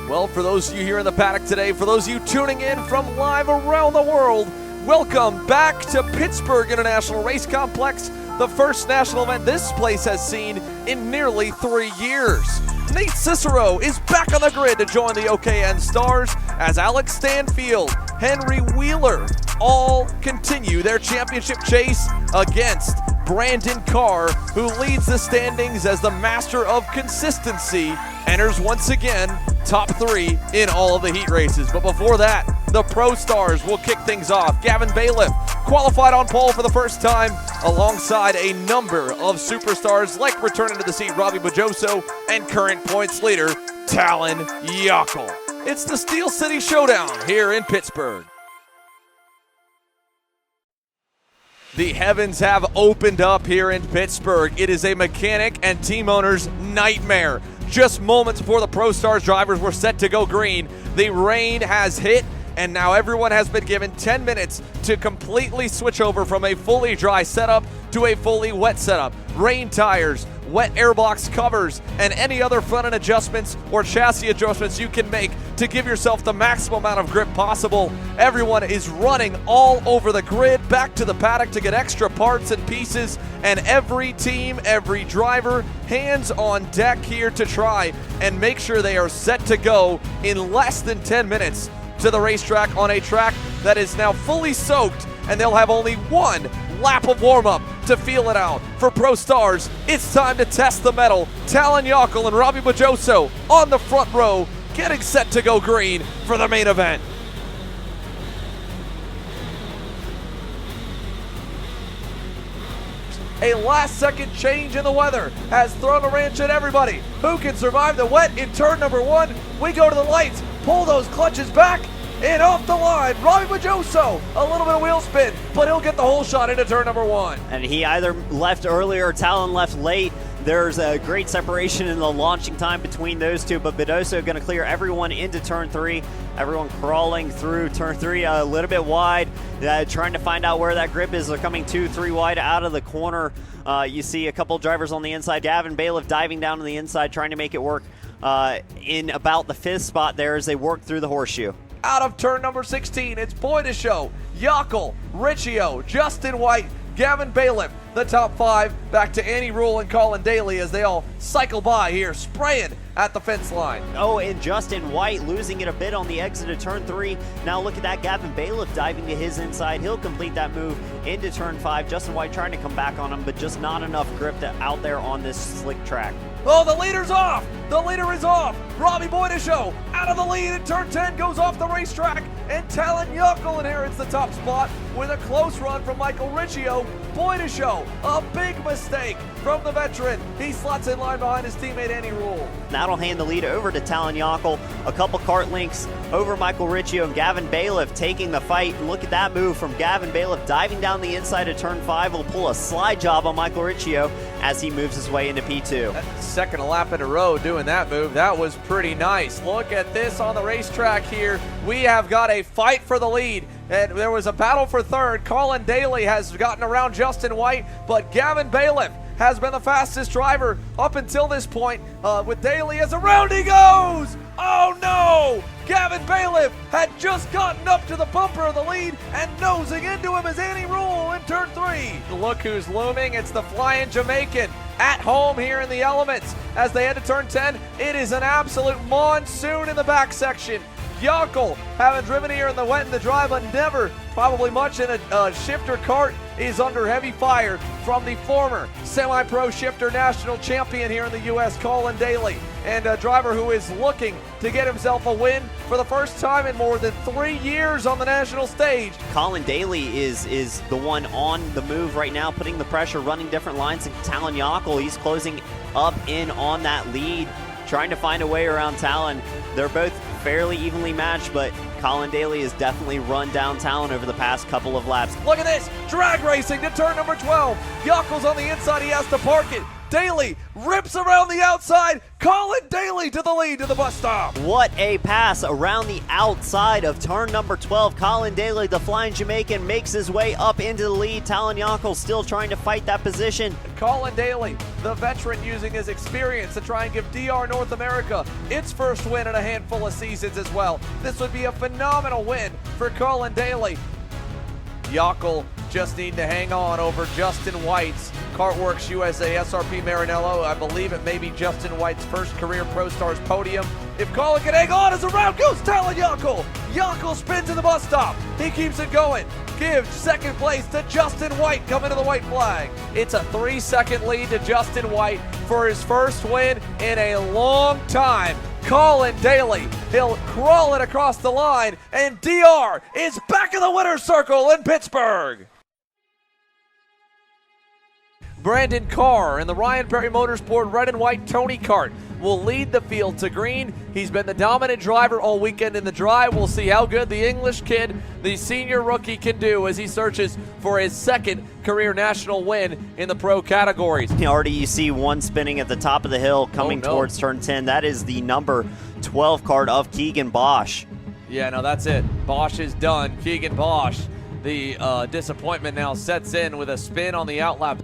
Well, for those of you here in the paddock today, for those of you tuning in from live around the world, welcome back to Pittsburgh International Race Complex, the first national event this place has seen in nearly 3 years. Nate Cicero is back on the grid to join the OKN Stars as Alex Stanfield, Henry Wheeler all continue their championship chase against Brandon Carr, who leads the standings as the master of consistency, enters once again top 3 in all of the heat races. But before that, the Pro Stars will kick things off. Gavin Bailiff qualified on pole for the first time alongside a number of superstars like returning to the seat Robbie Bojoso and current points leader Talon Yockel. It's the Steel City Showdown here in Pittsburgh. The heavens have opened up here in Pittsburgh. It is a mechanic and team owner's nightmare. Just moments before the Pro Stars drivers were set to go green, the rain has hit, and now everyone has been given 10 minutes to completely switch over from a fully dry setup to a fully wet setup. Rain tires, wet airbox covers, and any other front end adjustments or chassis adjustments you can make to give yourself the maximum amount of grip possible. Everyone is running all over the grid back to the paddock to get extra parts and pieces, and every team, every driver, hands on deck here to try and make sure they are set to go in less than 10 minutes to the racetrack on a track that is now fully soaked, and they'll have only one lap of warm-up to feel it out. For Pro Stars, it's time to test the metal. Talon Yockel and Robbie Bojoso on the front row, getting set to go green for the main event. A last-second change in the weather has thrown a wrench at everybody. Who can survive the wet in turn number 1? We go to the lights, pull those clutches back, and off the line, Robbie Bojoso, a little bit of wheel spin, but he'll get the whole shot into turn number 1. And he either left early or Talon left late. There's a great separation in the launching time between those two, but Bojoso going to clear everyone into turn 3. Everyone crawling through turn 3 a little bit wide, trying to find out where that grip is. They're coming 2-3 wide out of the corner. You see a couple drivers on the inside. Gavin Bailiff diving down to the inside, trying to make it work in about the 5th spot there as they work through the horseshoe. Out of turn number 16, it's Boydishow, Yockel, Riccio, Justin White, Gavin Bailiff, the top 5, back to Annie Rule and Colin Daly as they all cycle by here, spraying at the fence line. Oh, and Justin White losing it a bit on the exit of turn 3. Now look at that, Gavin Bailiff diving to his inside. He'll complete that move into turn 5. Justin White trying to come back on him, but just not enough grip out there on this slick track. Oh, the leader's off! The leader is off! Robbie Boydishow out of the lead in turn 10 goes off the racetrack, and Talon Yockel inherits the top spot with a close run from Michael Riccio. Boydishow, a big mistake from the veteran. He slots in line behind his teammate Annie Rule. That'll hand the lead over to Talon Yockel. A couple kart links over Michael Riccio, and Gavin Bailiff taking the fight. And look at that move from Gavin Bailiff diving down the inside of turn 5. Will pull a slide job on Michael Riccio as he moves his way into P2. That's second lap in a row doing that move. That was pretty nice. Look at this on the racetrack here. We have got a fight for the lead. And there was a battle for third. Colin Daly has gotten around Justin White, but Gavin Bailiff has been the fastest driver up until this point with Daly as around he goes. Oh no! Gavin Bailiff had just gotten up to the bumper of the lead, and nosing into him is Annie Rule in turn 3. Look who's looming. It's the flying Jamaican at home here in the elements. As they head to turn 10, it is an absolute monsoon in the back section. Yockel, having driven here in the wet and the dry, but never probably much in a shifter kart, is under heavy fire from the former semi-pro shifter national champion here in the U.S., Colin Daly, and a driver who is looking to get himself a win for the first time in more than 3 years on the national stage. Colin Daly is the one on the move right now, putting the pressure, running different lines. And Talon Yockel, he's closing up in on that lead, trying to find a way around Talon. They're both fairly evenly matched, but Colin Daly has definitely run down Talon over the past couple of laps. Look at this, drag racing to turn number 12. Yockel's on the inside, he has to park it. Daly rips around the outside, Colin Daly to the lead to the bus stop. What a pass around the outside of turn number 12. Colin Daly, the flying Jamaican, makes his way up into the lead. Talon Yonkel still trying to fight that position. Colin Daly, the veteran, using his experience to try and give DR North America its first win in a handful of seasons as well. This would be a phenomenal win for Colin Daly. Yonkel just need to hang on over Justin White's Kartworks USA SRP Maranello. I believe it may be Justin White's first career Pro Stars podium. If Colin can hang on as around goes Talon Yonkel. Yonkel spins in the bus stop. He keeps it going. Gives second place to Justin White coming to the white flag. It's a 3-second lead to Justin White for his first win in a long time. Colin Daly, he'll crawl it across the line, and DR is back in the winner's circle in Pittsburgh. Brandon Carr in the Ryan Perry Motorsport red and white Tony Kart will lead the field to green. He's been the dominant driver all weekend in the drive. We'll see how good the English kid, the senior rookie, can do as he searches for his second career national win in the pro categories. Already you see one spinning at the top of the hill coming towards turn 10. That is the number 12 card of Keegan Bosch. Yeah, no, that's it. Bosch is done. Keegan Bosch, the disappointment now sets in with a spin on the outlap.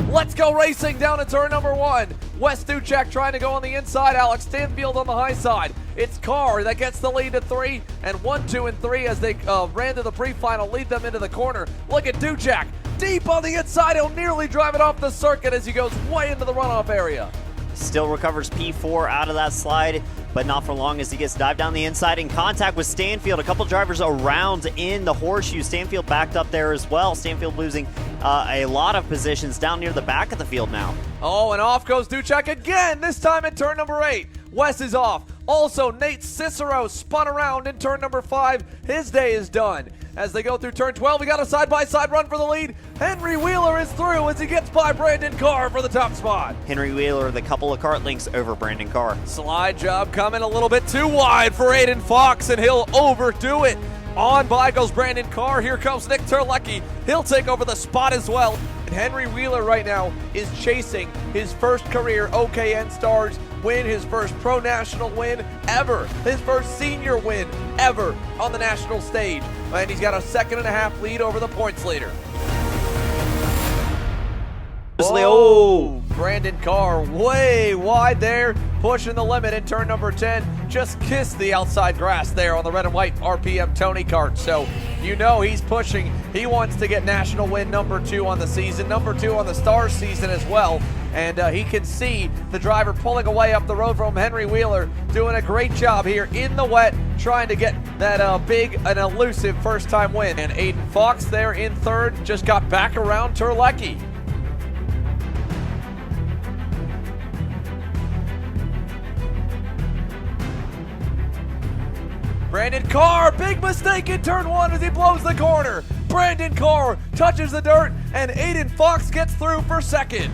Let's go racing down to turn number 1. Wes Duchek trying to go on the inside. Alex Stanfield on the high side. It's Carr that gets the lead to 3, and 1, 2, and 3 as they ran to the pre-final, lead them into the corner. Look at Duchek deep on the inside. He'll nearly drive it off the circuit as he goes way into the runoff area. Still recovers P4 out of that slide, but not for long as he gets dived down the inside in contact with Stanfield. A couple drivers around in the horseshoe. Stanfield backed up there as well. Stanfield losing a lot of positions down near the back of the field now. Oh, and off goes Duchek again, this time in turn number 8. Wes is off. Also, Nate Cicero spun around in turn number 5. His day is done. As they go through turn 12, we got a side-by-side run for the lead. Henry Wheeler is through as he gets by Brandon Carr for the top spot. Henry Wheeler, the couple of kart links over Brandon Carr. Slide job coming a little bit too wide for Aiden Fox, and he'll overdo it. On by goes Brandon Carr. Here comes Nick Terlecki. He'll take over the spot as well. And Henry Wheeler right now is chasing his first career OKN Stars win, his first pro national win ever, his first senior win ever on the national stage. And he's got a 2.5 lead over the points leader. Oh, Brandon Carr way wide there, pushing the limit in turn number 10. Just kissed the outside grass there on the red and white RPM Tony Kart. So you know he's pushing. He wants to get national win number 2 on the season, number 2 on the Stars season as well. And he can see the driver pulling away up the road from Henry Wheeler, doing a great job here in the wet, trying to get that big and elusive first-time win. And Aiden Fox there in third, just got back around Terlecki. Brandon Carr, big mistake in turn 1 as he blows the corner. Brandon Carr touches the dirt, and Aiden Fox gets through for second.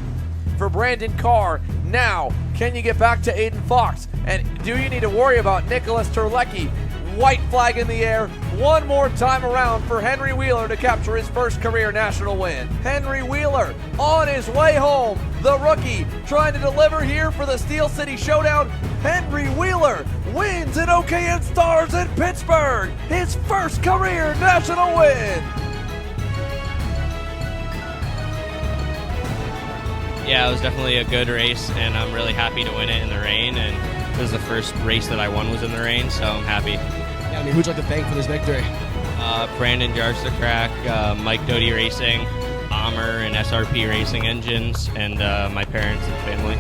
For Brandon Carr, now, can you get back to Aiden Fox? And do you need to worry about Nicholas Terlecki? White flag in the air, one more time around for Henry Wheeler to capture his first career national win. Henry Wheeler on his way home, the rookie trying to deliver here for the Steel City Showdown. Henry Wheeler wins in OKN Stars in Pittsburgh, his first career national win. Yeah, it was definitely a good race, and I'm really happy to win it in the rain, and it was the first race that I won was in the rain, so I'm happy. Yeah, I mean, who'd you like to thank for this victory? Brandon Jarster, Mike Doty Racing, Bomber and SRP Racing Engines, and my parents and family.